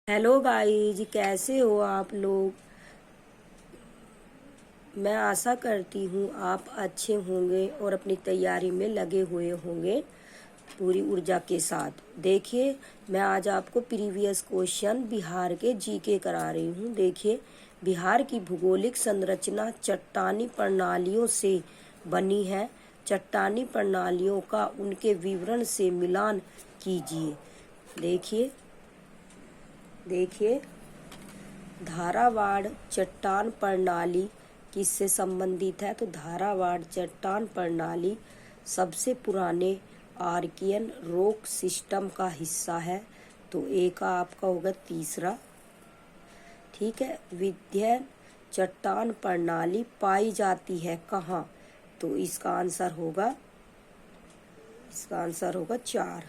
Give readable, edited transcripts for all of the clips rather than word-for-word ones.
Hello guys, कैसे हो आप लोग। मैं आशा करती हूँ आप अच्छे होंगे और अपनी तैयारी में लगे हुए होंगे पूरी ऊर्जा के साथ। देखिए, मैं आज आपको प्रीवियस क्वेश्चन बिहार के जीके करा रही हूँ। देखिए, बिहार की भूगोलिक संरचना चट्टानी प्रणालियों से बनी है। चट्टानी प्रणालियों का उनके विवरण से मिलान कीजिए। देखिए धारावाड़ चट्टान प्रणाली किससे संबंधित है? तो धारावाड़ चट्टान प्रणाली सबसे पुराने आर्कियन रॉक सिस्टम का हिस्सा है। तो ए का आपका होगा तीसरा। ठीक है। विंध्य चट्टान प्रणाली पाई जाती है कहाँ? तो इसका आंसर होगा 4।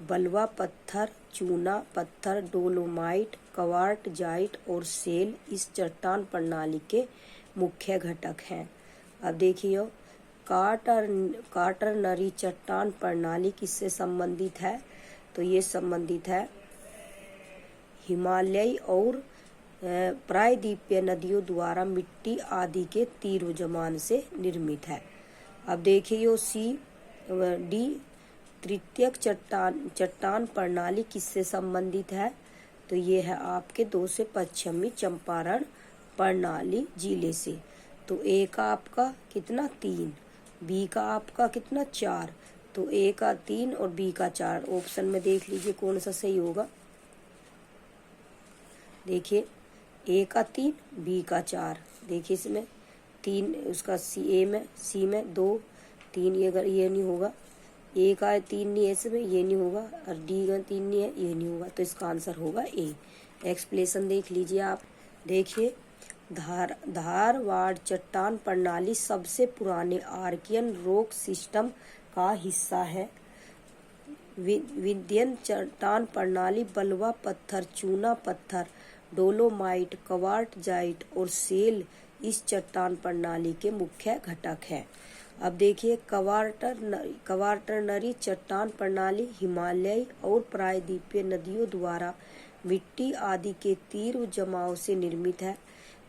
बलुआ पत्थर, चूना पत्थर, डोलोमाइट, क्वार्टजाइट और सेल इस चट्टान प्रणाली के मुख्य घटक हैं। अब देखिए, क्वाटरनरी चट्टान प्रणाली किससे संबंधित है? तो ये संबंधित है हिमालयी और प्रायद्वीपीय नदियों द्वारा मिट्टी आदि के तीर जमान से निर्मित है। अब देखिए डी तृतीयक चट्टान प्रणाली किससे संबंधित है? तो ये है आपके 2 से पश्चिमी चंपारण प्रणाली जिले से। तो ए का आपका कितना 3, बी का आपका कितना 4। तो ए का 3 और बी का 4। ऑप्शन में देख लीजिए कौन सा सही होगा। देखिए, ए का 3, बी का 4। देखिए इसमें 3 उसका सी में 2 3, ये अगर ये नहीं होगा, ए का 3 नहीं है इसमें, ये नहीं होगा, और डी का 3 नहीं है, ये नहीं होगा। तो इसका आंसर होगा ए। एक्सप्लेनेशन देख लीजिए आप। देखिए, धारवाड़ चट्टान प्रणाली सबसे पुराने आर्कियन रॉक सिस्टम का हिस्सा है। विंध्यन चट्टान प्रणाली बलुआ पत्थर, चूना पत्थर, डोलोमाइट, क्वार्टजाइट और सेल इस चट्टान प्रणाली के मुख्य घटक है। अब देखिए, क्वार्टरनरी चट्टान प्रणाली हिमालयी और प्रायद्वीपीय नदियों द्वारा मिट्टी आदि के तीव्र जमाव से निर्मित है।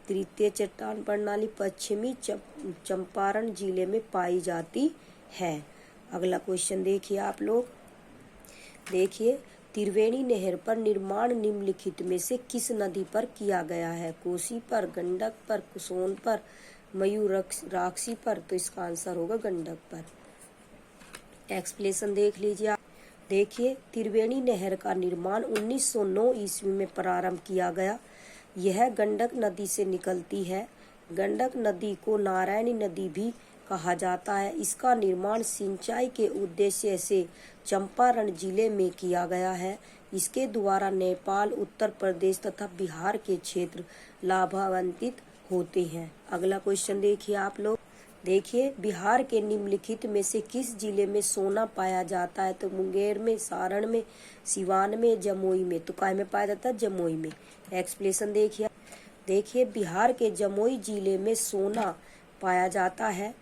तृतीय चट्टान प्रणाली पश्चिमी चंपारण जिले में पाई जाती है। अगला क्वेश्चन देखिए आप लोग। देखिए, त्रिवेणी नहर पर निर्माण निम्नलिखित में से किस नदी पर किया गया है? कोसी पर, गंडक पर, सोन पर, मयूराक्षी पर। तो इसका आंसर होगा गंडक पर। एक्सप्लेनेशन देख लीजिए आप। देखिए, त्रिवेणी नहर का निर्माण 1909 ईस्वी में प्रारंभ किया गया। यह गंडक नदी से निकलती है। गंडक नदी को नारायणी नदी भी कहा जाता है। इसका निर्माण सिंचाई के उद्देश्य से चंपारण जिले में किया गया है। इसके द्वारा नेपाल, उत्तर प्रदेश तथा बिहार के क्षेत्र लाभान्वित होते हैं। अगला क्वेश्चन देखिए आप लोग। देखिए, बिहार के निम्नलिखित में से किस जिले में सोना पाया जाता है? तो मुंगेर में, सारण में, सिवान में, जमुई में। तो काय में पाया जाता है? जमुई में। एक्सप्लेनेशन देखिए, बिहार के जमुई जिले में सोना पाया जाता है।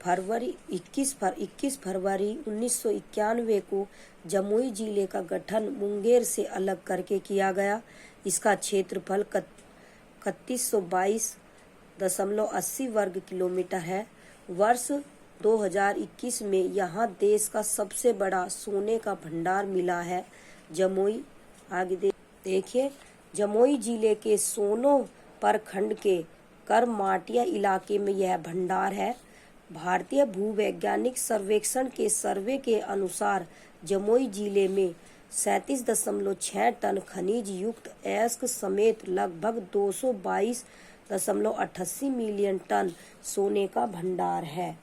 21 फरवरी 1991 को जमुई जिले का गठन मुंगेर से अलग करके किया गया। इसका क्षेत्रफल 3122.80 वर्ग किलोमीटर है। वर्ष 2021 में यहाँ देश का सबसे बड़ा सोने का भंडार मिला है। जमुई आगे देखिए, जमुई जिले के सोनो प्रखंड के करमाटिया इलाके में यह भंडार है। भारतीय भूवैज्ञानिक सर्वेक्षण के सर्वे के अनुसार जमुई जिले में 37.6 टन खनिज युक्त अयस्क समेत लगभग 222.88 मिलियन टन सोने का भंडार है।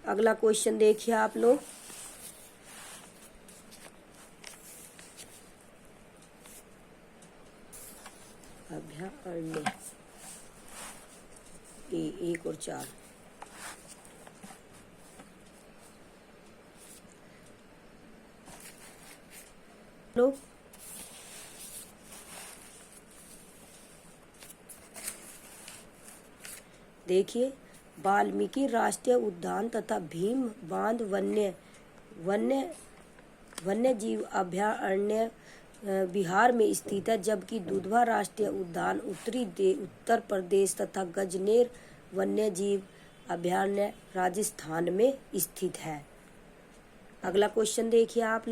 अगला क्वेश्चन देखिए आप लोग। अभ्यारण्य 1 और 4। लोग देखिए, वाल्मीकि राष्ट्रीय उद्यान तथा भीम बांध वन्य जीव अभयारण्य बिहार में स्थित है, जबकि दुधवा राष्ट्रीय उद्यान उत्तर प्रदेश तथा गजनेर वन्य जीव अभयारण्य राजस्थान में स्थित है। अगला क्वेश्चन देखिए आप।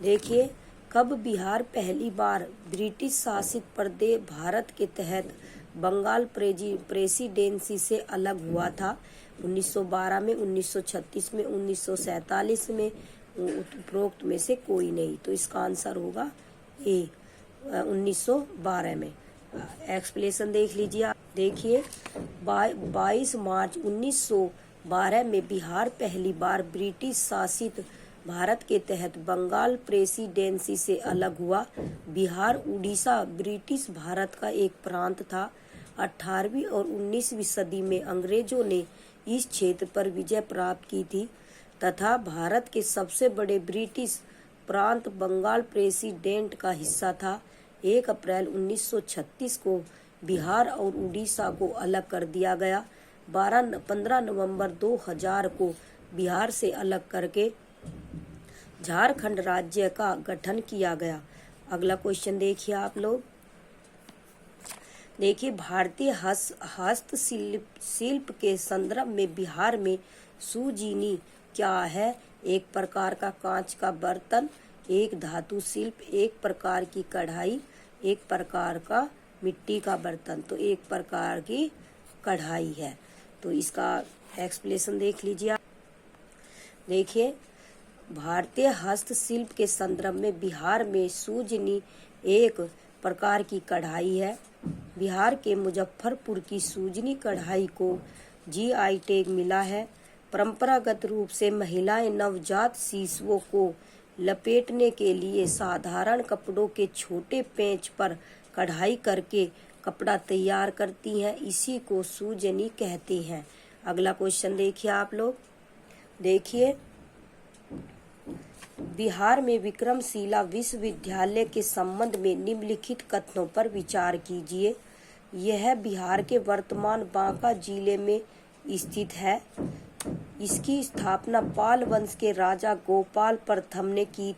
देखिए, कब बिहार पहली बार ब्रिटिश शासित प्रदेश भारत के तहत बंगाल प्रेसिडेंसी से अलग हुआ था? 1912 में, 1936 में, 1947 में, उपरोक्त में से कोई नहीं। तो इसका आंसर होगा ए, 1912 में। एक्सप्लेनेशन देख लीजिए आप। देखिए, 22 मार्च 1912 में बिहार पहली बार ब्रिटिश शासित भारत के तहत बंगाल प्रेसिडेंसी से अलग हुआ। बिहार उड़ीसा ब्रिटिश भारत का एक प्रांत था। 18वीं और 19वीं सदी में अंग्रेजों ने इस क्षेत्र पर विजय प्राप्त की थी तथा भारत के सबसे बड़े ब्रिटिश प्रांत बंगाल प्रेसिडेंट का हिस्सा था। 1 अप्रैल 1936 को बिहार और उड़ीसा को अलग कर दिया गया। 15 नवंबर 2000 को बिहार से अलग करके झारखंड राज्य का गठन किया गया। अगला क्वेश्चन देखिए आप लोग। देखिए, भारतीय हस्तशिल्प के संदर्भ में बिहार में सुजीनी क्या है? एक प्रकार का कांच का बर्तन, एक धातु शिल्प, एक प्रकार की कढ़ाई, एक प्रकार का मिट्टी का बर्तन। तो एक प्रकार की कढ़ाई है। तो इसका एक्सप्लेनेशन देख लीजिए आप। देखिए, भारतीय हस्तशिल्प के संदर्भ में बिहार में सुजनी एक प्रकार की कढ़ाई है। बिहार के मुजफ्फरपुर की सुजनी कढ़ाई को जीआई टैग मिला है। परंपरागत रूप से महिलाएं नवजात शिशुओं को लपेटने के लिए साधारण कपड़ों के छोटे पेंच पर कढ़ाई करके कपड़ा तैयार करती हैं। इसी को सुजनी कहते हैं। अगला क्वेश्चन देखिए आप लोग। देखिए, बिहार में विक्रमशिला विश्वविद्यालय के संबंध में निम्नलिखित कथनों पर विचार कीजिए। यह बिहार के वर्तमान बांका जिले में स्थित है। इसकी स्थापना पाल वंश के राजा गोपाल प्रथम ने की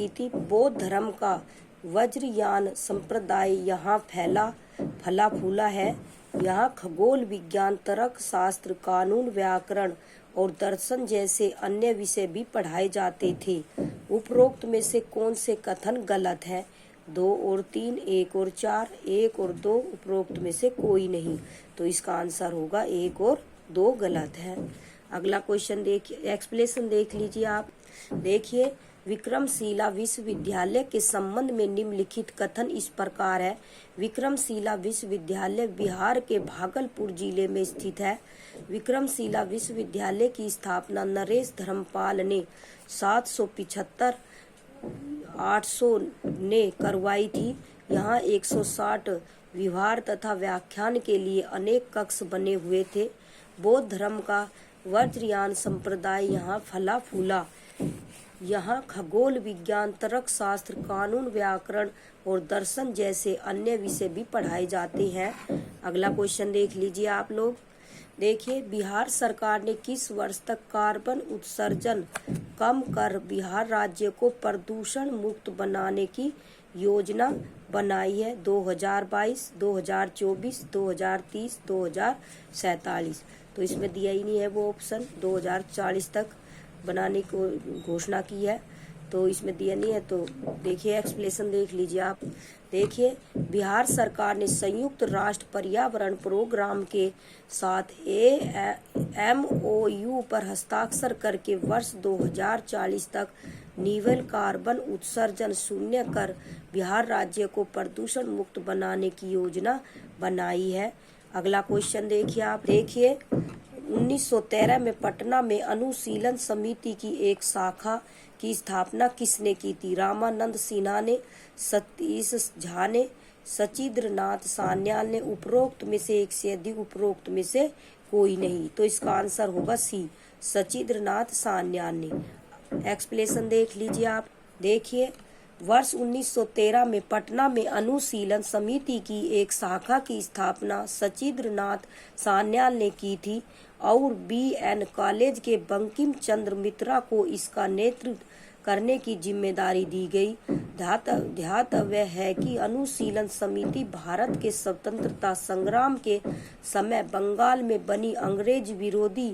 थी। बौद्ध धर्म का वज्रयान संप्रदाय यहाँ फला फूला है। यहाँ खगोल विज्ञान, तर्क शास्त्र, कानून, व्याकरण और दर्शन जैसे अन्य विषय भी पढ़ाए जाते थे। उपरोक्त में से कौन से कथन गलत है? 2 और 3, 1 और 4, 1 और 2, उपरोक्त में से कोई नहीं। तो इसका आंसर होगा 1 और 2 गलत है। अगला क्वेश्चन देखिए, एक्सप्लेनेशन देख लीजिए आप। देखिए, विक्रमशिला विश्वविद्यालय के संबंध में निम्नलिखित कथन इस प्रकार है। विक्रमशिला विश्वविद्यालय बिहार के भागलपुर जिले में स्थित है। विक्रमशिला विश्वविद्यालय की स्थापना नरेश धर्मपाल ने 775-800 ने करवाई थी। यहाँ 160 विहार तथा व्याख्यान के लिए अनेक कक्ष बने हुए थे। बौद्ध धर्म का वज्रयान संप्रदाय यहाँ फला फूला। यहाँ खगोल विज्ञान, तर्क शास्त्र, कानून, व्याकरण और दर्शन जैसे अन्य विषय भी पढ़ाए जाते हैं। अगला क्वेश्चन देख लीजिए आप लोग। देखिए, बिहार सरकार ने किस वर्ष तक कार्बन उत्सर्जन कम कर बिहार राज्य को प्रदूषण मुक्त बनाने की योजना बनाई है? 2022, 2024, 2030, 2047। तो इसमें दिया ही नहीं है वो ऑप्शन। 2040 तक बनाने को घोषणा की है, तो इसमें दिया नहीं है। तो देखिए, एक्सप्लेनेशन देख लीजिए आप। देखिए, बिहार सरकार ने संयुक्त राष्ट्र पर्यावरण प्रोग्राम के साथ MOU पर हस्ताक्षर करके वर्ष 2040 तक निवल कार्बन उत्सर्जन शून्य कर बिहार राज्य को प्रदूषण मुक्त बनाने की योजना बनाई है। अगला क्वेश्चन देखिए आप। देखिए, 1913 में पटना में अनुशीलन समिति की एक शाखा की स्थापना किसने की थी? रामानंद सिन्हा ने, सतीश झा ने, सचिद्रनाथ सान्याल ने। उपरोक्त में से एक से अधिक, उपरोक्त में से कोई नहीं। तो इसका आंसर होगा सी, सचिद्रनाथ सान्याल ने। एक्सप्लेनेशन देख लीजिए आप। देखिए, वर्ष 1913 में पटना में अनुशीलन समिति की एक शाखा की स्थापना सचिद्रनाथ सान्याल ने की थी और BN कॉलेज के बंकिम चंद्र मित्रा को इसका नेतृत्व करने की जिम्मेदारी दी गई। ध्यातव्य है कि अनुशीलन समिति भारत के स्वतंत्रता संग्राम के समय बंगाल में बनी अंग्रेज विरोधी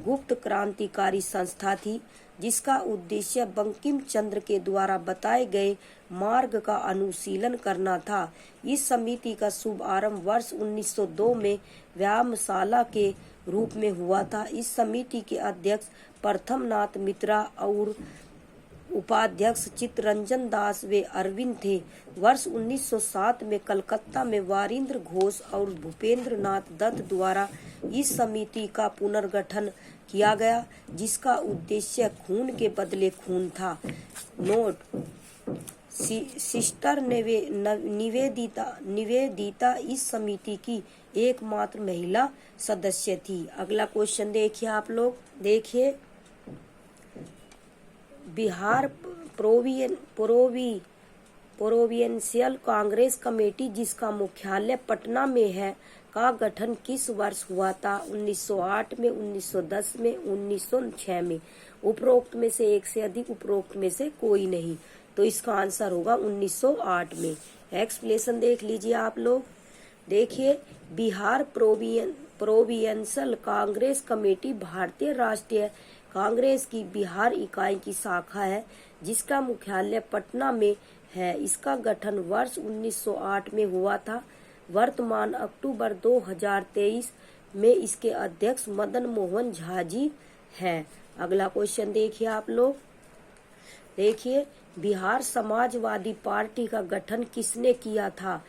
गुप्त क्रांतिकारी संस्था थी, जिसका उद्देश्य बंकिम चंद्र के द्वारा बताए गए मार्ग का अनुशीलन करना था। इस समिति का शुभारंभ वर्ष 1902 में व्यायामशाला के रूप में हुआ था। इस समिति के अध्यक्ष प्रथमनाथ मित्रा और उपाध्यक्ष चित्तरंजन दास व अरविंद थे। वर्ष 1907 में कलकत्ता में वारिंद्र घोष और भूपेंद्र नाथ दत्त द्वारा इस समिति का पुनर्गठन किया गया, जिसका उद्देश्य खून के बदले खून था। नोट: सिस्टर निवेदिता इस समिति की एकमात्र महिला सदस्य थी। अगला क्वेश्चन देखिए आप लोग। देखिए, बिहार प्रोविंशियल कांग्रेस कमेटी, जिसका मुख्यालय पटना में है, का गठन किस वर्ष हुआ था? 1908 में, 1910 में, 1906 में। उपरोक्त में से एक से अधिक, उपरोक्त में से कोई नहीं। तो इसका आंसर होगा 1908 में। एक्सप्लेनेशन देख लीजिए आप लोग। देखिए, बिहार प्रोविंशियल कांग्रेस कमेटी भारतीय राष्ट्रीय कांग्रेस की बिहार इकाई की शाखा है, जिसका मुख्यालय पटना में है। इसका गठन वर्ष 1908 में हुआ था। वर्तमान अक्टूबर 2023 में इसके अध्यक्ष मदन मोहन झा जी हैं। अगला क्वेश्चन देखिए आप लोग। देखिए, बिहार समाजवादी पार्टी का गठन किसने किया था?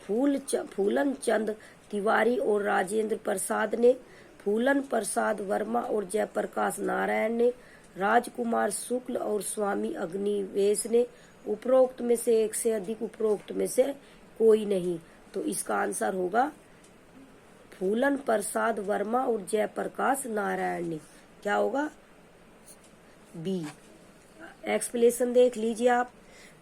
फूलन चंद तिवारी और राजेंद्र प्रसाद ने, फूलन प्रसाद वर्मा और जयप्रकाश नारायण ने, राजकुमार शुक्ल और स्वामी अग्निवेश ने। उपरोक्त में से एक से अधिक, उपरोक्त में से कोई नहीं। तो इसका आंसर होगा फूलन प्रसाद वर्मा और जयप्रकाश नारायण ने। क्या होगा? बी। एक्सप्लेनेशन देख लीजिए आप।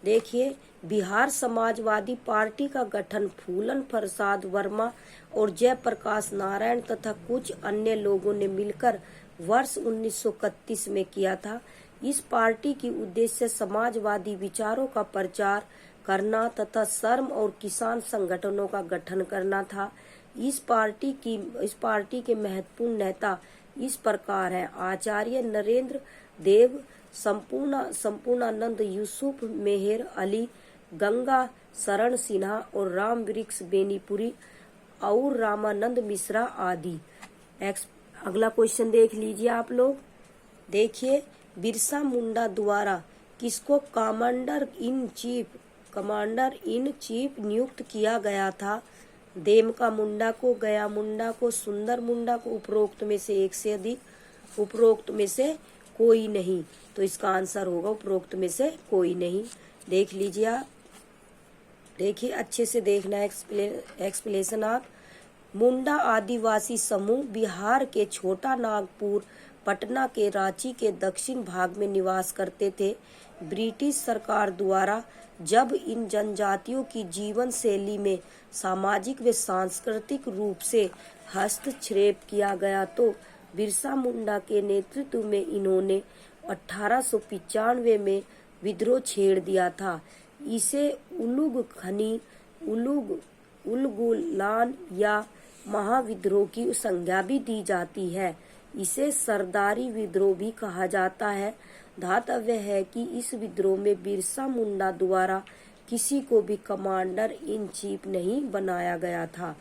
देखिए, बिहार समाजवादी पार्टी का गठन फूलन प्रसाद वर्मा और जयप्रकाश नारायण तथा कुछ अन्य लोगों ने मिलकर वर्ष 1931 में किया था। इस पार्टी की उद्देश्य समाजवादी विचारों का प्रचार करना तथा श्रम और किसान संगठनों का गठन करना था। इस पार्टी के महत्वपूर्ण नेता इस प्रकार हैं: आचार्य नरेंद्र देव, संपूर्णानंद, यूसुफ मेहर अली, गंगा शरण सिन्हा और राम वृक्ष बेनीपुरी और रामानंद मिश्रा आदि। अगला क्वेश्चन देख लीजिए आप लोग। देखिए, बिरसा मुंडा द्वारा किसको कमांडर इन चीफ नियुक्त किया गया था? देमका मुंडा को, गया मुंडा को, सुंदर मुंडा को। उपरोक्त में से एक से अधिक, उपरोक्त में से कोई नहीं। तो इसका आंसर होगा उपरोक्त में से कोई नहीं। देख लीजिए आप। देखिए, अच्छे से देखना एक्सप्लेनेशन आप। मुंडा आदिवासी समूह बिहार के छोटा नागपुर, पटना के रांची के दक्षिण भाग में निवास करते थे। ब्रिटिश सरकार द्वारा जब इन जनजातियों की जीवन शैली में सामाजिक व सांस्कृतिक रूप से हस्तक्षेप किया गया, तो बिरसा मुंडा के नेतृत्व में इन्होंने 1895 में विद्रोह छेड़ दिया था। इसे उलगुलान या महाविद्रोह की संज्ञा भी दी जाती है। इसे सरदारी विद्रोह भी कहा जाता है। ध्यातव्य है कि इस विद्रोह में बिरसा मुंडा द्वारा किसी को भी कमांडर इन चीफ नहीं बनाया गया था।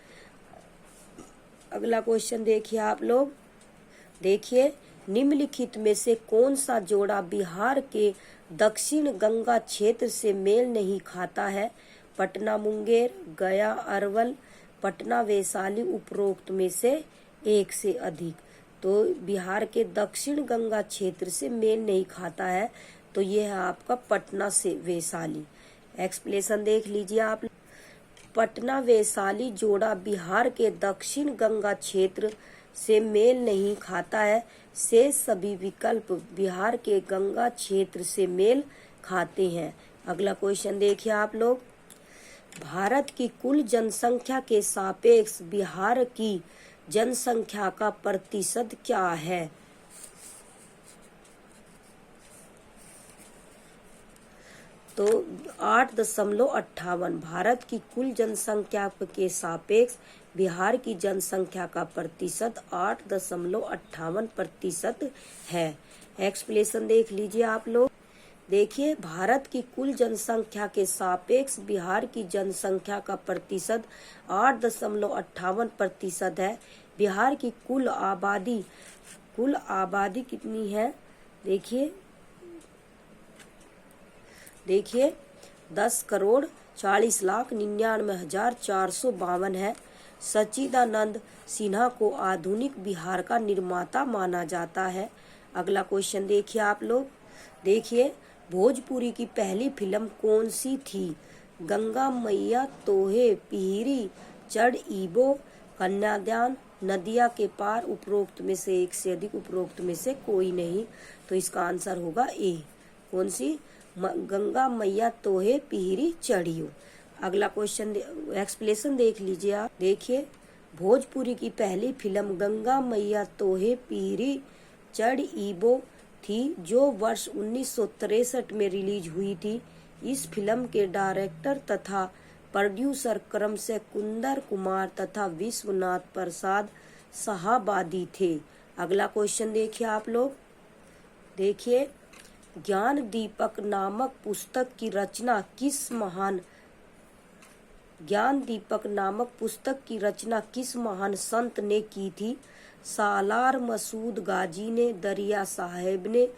अगला क्वेश्चन देखिए आप लोग। देखिए, निम्नलिखित में से कौन सा जोड़ा बिहार के दक्षिण गंगा क्षेत्र से मेल नहीं खाता है? पटना मुंगेर, गया अरवल, पटना वैशाली। उपरोक्त में से एक से अधिक। तो बिहार के दक्षिण गंगा क्षेत्र से मेल नहीं खाता है, तो यह है आपका पटना से वैशाली। एक्सप्लेनेशन देख लीजिए आप। पटना वैशाली जोड़ा बिहार के दक्षिण गंगा क्षेत्र से मेल नहीं खाता है। शेष सभी विकल्प बिहार के गंगा क्षेत्र से मेल खाते हैं। अगला क्वेश्चन देखिए आप लोग। भारत की कुल जनसंख्या के सापेक्ष बिहार की जनसंख्या का प्रतिशत क्या है? तो 8.58। भारत की कुल जनसंख्या के सापेक्ष बिहार की जनसंख्या का प्रतिशत 8.58% है। एक्सप्लेनेशन देख लीजिए आप लोग। देखिए, भारत की कुल जनसंख्या के सापेक्ष बिहार की जनसंख्या का प्रतिशत 8.58% है। बिहार की कुल आबादी कितनी है? देखिए 10,40,99,452 है। सच्चिदानंद सिन्हा को आधुनिक बिहार का निर्माता माना जाता है। अगला क्वेश्चन देखिए आप लोग। देखिए, भोजपुरी की पहली फिल्म कौन सी थी? गंगा मैया तोहे पिहिरी, चढ़ ईबो, कन्यादान, नदिया के पार। उपरोक्त में से एक से अधिक, उपरोक्त में से कोई नहीं। तो इसका आंसर होगा ए। कौन सी? गंगा मैया तोहे पिहिरी चढ़ियो। अगला क्वेश्चन एक्सप्लेनेशन देख लीजिए आप। देखिए, भोजपुरी की पहली फिल्म गंगा मैया तोहे पिहिरी चढ़ ईबो थी, जो वर्ष 1963 में रिलीज हुई थी। इस फिल्म के डायरेक्टर तथा प्रोड्यूसर क्रमशः कुंदर कुमार तथा विश्वनाथ प्रसाद शाहाबादी थे। अगला क्वेश्चन देखिए आप लोग। देखिए, ज्ञान दीपक नामक पुस्तक की रचना किस महान संत ने की थी? सालार मसूद गाजी ने, दरिया साहेब ने,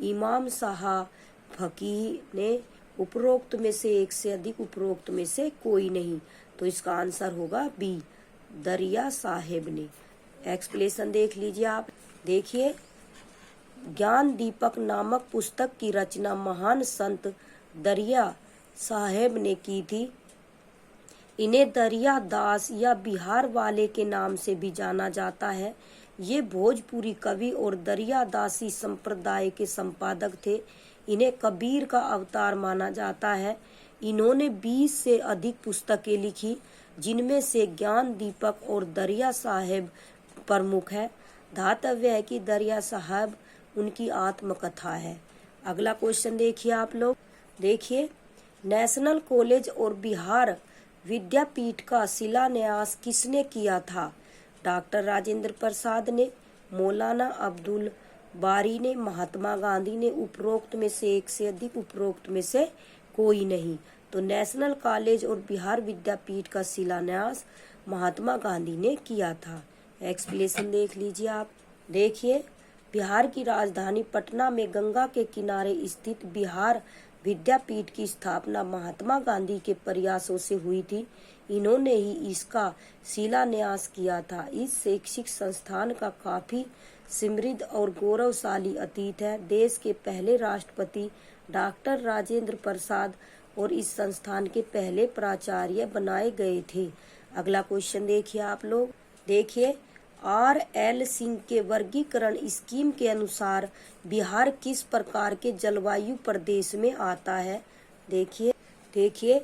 इमाम साहब फकीह ने। उपरोक्त में से एक से अधिक, उपरोक्त में से कोई नहीं। तो इसका आंसर होगा बी, दरिया साहेब ने। एक्सप्लेनेशन देख लीजिए आप। देखिए, ज्ञान दीपक नामक पुस्तक की रचना महान संत दरिया साहेब ने की थी। इन्हें दरिया दास या बिहार वाले के नाम से भी जाना जाता है। ये भोजपुरी कवि और दरिया दासी संप्रदाय के संपादक थे। इन्हें कबीर का अवतार माना जाता है। इन्होंने 20 से अधिक पुस्तकें लिखी, जिनमें से ज्ञान दीपक और दरिया साहेब प्रमुख है। धातव्य है कि दरिया साहब उनकी आत्मकथा है। अगला क्वेश्चन देखिए आप लोग। देखिए, नेशनल कॉलेज और बिहार विद्यापीठ का शिलान्यास किसने किया था? डॉक्टर राजेंद्र प्रसाद ने, मौलाना अब्दुल बारी ने, महात्मा गांधी ने। उपरोक्त में से एक से अधिक, उपरोक्त में से कोई नहीं। तो नेशनल कॉलेज और बिहार विद्यापीठ का शिलान्यास महात्मा गांधी ने किया था। एक्सप्लेनेशन देख लीजिए आप। देखिए, बिहार की राजधानी पटना में गंगा के किनारे स्थित बिहार विद्यापीठ की स्थापना महात्मा गांधी के प्रयासों से हुई थी। इन्होंने ही इसका शिलान्यास किया था। इस शैक्षिक संस्थान का काफी समृद्ध और गौरवशाली अतीत है। देश के पहले राष्ट्रपति डॉक्टर राजेंद्र प्रसाद और इस संस्थान के पहले प्राचार्य बनाए गए थे। अगला क्वेश्चन देखिए आप लोग। देखिए, R.L. सिंह के वर्गीकरण स्कीम के अनुसार बिहार किस प्रकार के जलवायु प्रदेश में आता है? देखिए,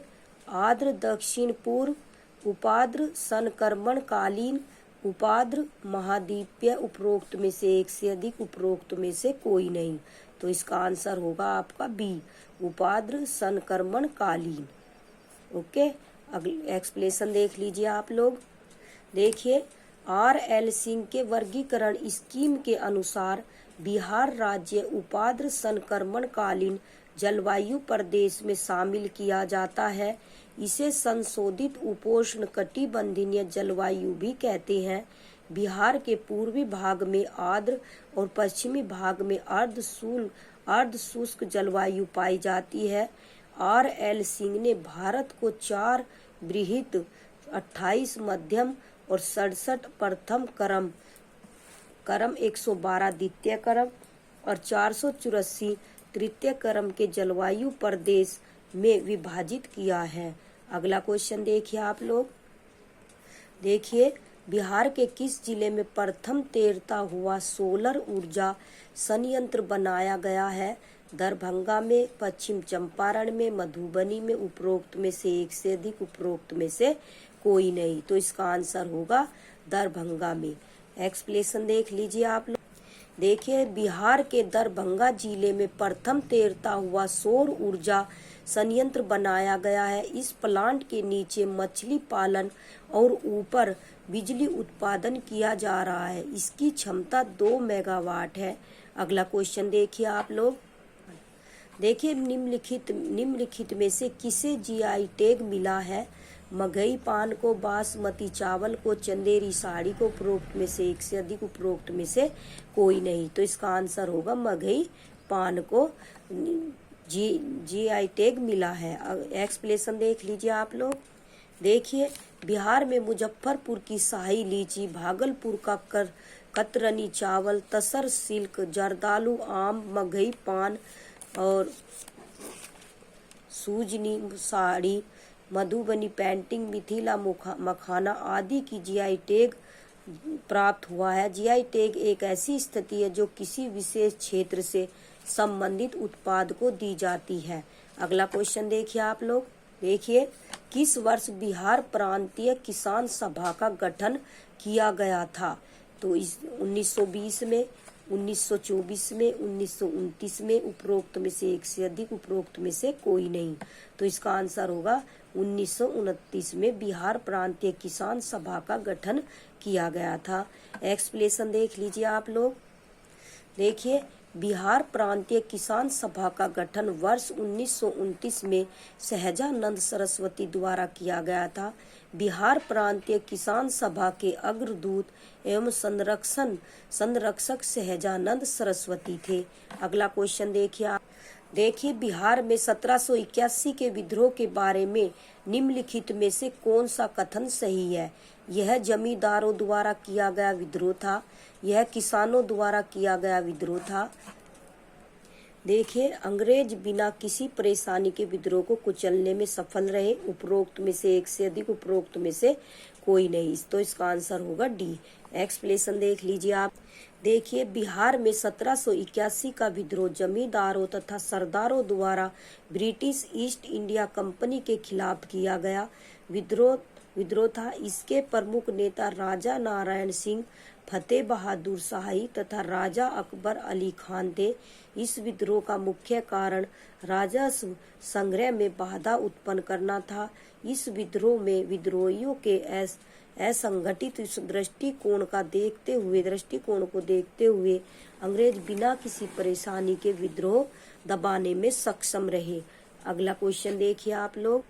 आर्द्र दक्षिण पूर्व, उपाद्र संक्रमण कालीन, उपाद्र महाद्वीपीय। उपरोक्त में से एक से अधिक, उपरोक्त में से कोई नहीं। तो इसका आंसर होगा आपका बी, उपाद्र संक्रमण कालीन। ओके, अगले एक्सप्लेनेशन देख लीजिए आप लोग। देखिए, R.L. सिंह के वर्गीकरण स्कीम के अनुसार बिहार राज्य उपाद्र संक्रमण कालीन जलवायु प्रदेश में शामिल किया जाता है। इसे संशोधित उपोष्ण कटिबंधीय जलवायु भी कहते हैं। बिहार के पूर्वी भाग में आर्द्र और पश्चिमी भाग में अर्ध शुष्क जलवायु पाई जाती है। R.L. सिंह ने भारत को 4 बृहत, 28 मध्यम और 67 प्रथम क्रम, 112 द्वितीय क्रम और 484 तृतीय क्रम के जलवायु प्रदेश में विभाजित किया है। अगला क्वेश्चन देखिए आप लोग। देखिए, बिहार के किस जिले में प्रथम तैरता हुआ सोलर ऊर्जा संयंत्र बनाया गया है? दरभंगा में, पश्चिम चंपारण में, मधुबनी में। उपरोक्त में से एक से अधिक, उपरोक्त में से कोई नहीं। तो इसका आंसर होगा दरभंगा में। एक्सप्लेनेशन देख लीजिए आप लोग। देखिए, बिहार के दरभंगा जिले में प्रथम तैरता हुआ सौर ऊर्जा संयंत्र बनाया गया है। इस प्लांट के नीचे मछली पालन और ऊपर बिजली उत्पादन किया जा रहा है। इसकी क्षमता 2 मेगावाट है। अगला क्वेश्चन देखिए आप लोग। देखिए निम्नलिखित में से किसे जीआई टैग मिला है? मगही पान को, बासमती चावल को, चंदेरी साड़ी को, उपरोक्त में से एक से अधिक, उपरोक्त में से कोई नहीं। तो इसका आंसर होगा मगही पान को जीआई टैग मिला है। एक्सप्लेनेशन देख लीजिए आप लोग। देखिए बिहार में मुजफ्फरपुर की शाही लीची, भागलपुर का कतरनी चावल, तसर सिल्क, जर्दालू आम, मगही पान और सूजनी साड़ी, मधुबनी पेंटिंग, मिथिला मखाना आदि की जीआई टैग प्राप्त हुआ है। जीआई टैग एक ऐसी स्थिति है जो किसी विशेष क्षेत्र से संबंधित उत्पाद को दी जाती है। अगला क्वेश्चन देखिए आप लोग। देखिए किस वर्ष बिहार प्रांतीय किसान सभा का गठन किया गया था? तो इस 1920 में, 1924 में, 1929 में, उपरोक्त में से एक से अधिक, उपरोक्त में से कोई नहीं। तो इसका आंसर होगा 1929 में बिहार प्रांतीय किसान सभा का गठन किया गया था। एक्सप्लेनेशन देख लीजिए आप लोग। देखिए बिहार प्रांतीय किसान सभा का गठन वर्ष 1929 में सहजानंद सरस्वती द्वारा किया गया था। बिहार प्रांतीय किसान सभा के अग्रदूत एवं संरक्षक सहजानंद सरस्वती थे। अगला क्वेश्चन देखिए आप। देखिए बिहार में 1781 के विद्रोह के बारे में निम्नलिखित में से कौन सा कथन सही है? यह जमींदारों द्वारा किया गया विद्रोह था, यह किसानों द्वारा किया गया विद्रोह था। देखिए अंग्रेज बिना किसी परेशानी के विद्रोह को कुचलने में सफल रहे। उपरोक्त में से एक से अधिक, उपरोक्त में से कोई नहीं। तो इसका आंसर होगा डी। एक्सप्लेनेशन देख लीजिए आप। देखिए बिहार में 1781 का विद्रोह जमींदारों तथा सरदारों द्वारा ब्रिटिश ईस्ट इंडिया कंपनी के खिलाफ किया गया विद्रोह था। इसके प्रमुख नेता राजा नारायण सिंह, फतेह बहादुर शाही तथा राजा अकबर अली खान थे। इस विद्रोह का मुख्य कारण राजस्व संग्रह में बाधा उत्पन्न करना था। इस विद्रोह में विद्रोहियों के असंगठित दृष्टिकोण को देखते हुए अंग्रेज बिना किसी परेशानी के विद्रोह दबाने में सक्षम रहे। अगला क्वेश्चन देखिए आप लोग।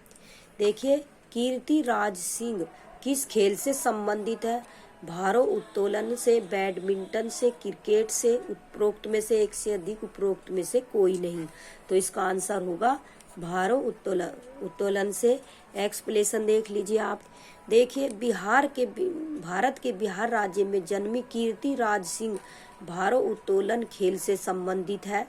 देखिए कीर्तिराज सिंह किस खेल से संबंधित है? भारोत्तोलन से, बैडमिंटन से, क्रिकेट से, उपरोक्त में से एक से अधिक, उपरोक्त में से कोई नहीं। तो इसका आंसर होगा भारोत्तोलन से। एक्सप्लेनेशन देख लीजिए आप। देखिए भारत के बिहार राज्य में जन्मी कीर्तिराज सिंह भारोत्तोलन खेल से संबंधित है।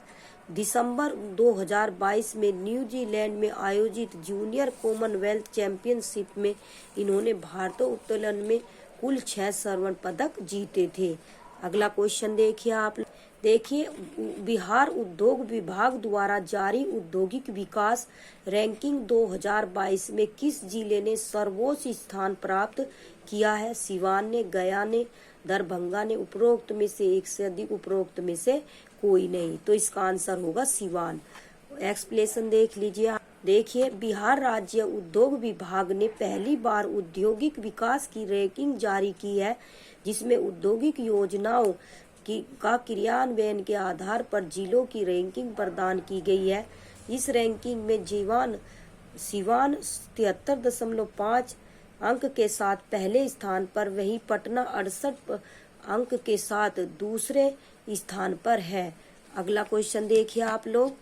दिसंबर 2022 में न्यूजीलैंड में आयोजित जूनियर कॉमनवेल्थ चैंपियनशिप में इन्होंने भारोत्तोलन में कुल 6 स्वर्ण पदक जीते थे। अगला क्वेश्चन देखिए आप। देखिए बिहार उद्योग विभाग द्वारा जारी औद्योगिक विकास रैंकिंग 2022 में किस जिले ने सर्वोच्च स्थान प्राप्त किया है? सिवान ने, गया ने, दरभंगा ने, उपरोक्त में से एक से अधिक, उपरोक्त में से कोई नहीं। तो इसका आंसर होगा सिवान। एक्सप्लेनेशन देख लीजिए। देखिए बिहार राज्य उद्योग विभाग ने पहली बार औद्योगिक विकास की रैंकिंग जारी की है, जिसमें औद्योगिक योजनाओं का क्रियान्वयन के आधार पर जिलों की रैंकिंग प्रदान की गई है। इस रैंकिंग में सिवान 73.5 अंक के साथ पहले स्थान पर, वहीं पटना 68 अंक के साथ दूसरे स्थान पर है। अगला क्वेश्चन देखिए आप लोग।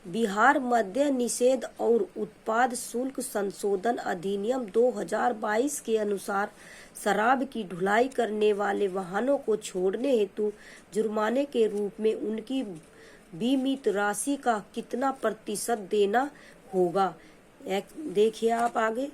बिहार मद्य निषेध और उत्पाद शुल्क संशोधन अधिनियम 2022 के अनुसार शराब की ढुलाई करने वाले वाहनों को छोड़ने हेतु जुर्माने के रूप में उनकी बीमित राशि का कितना प्रतिशत देना होगा? देखिए आप आगे।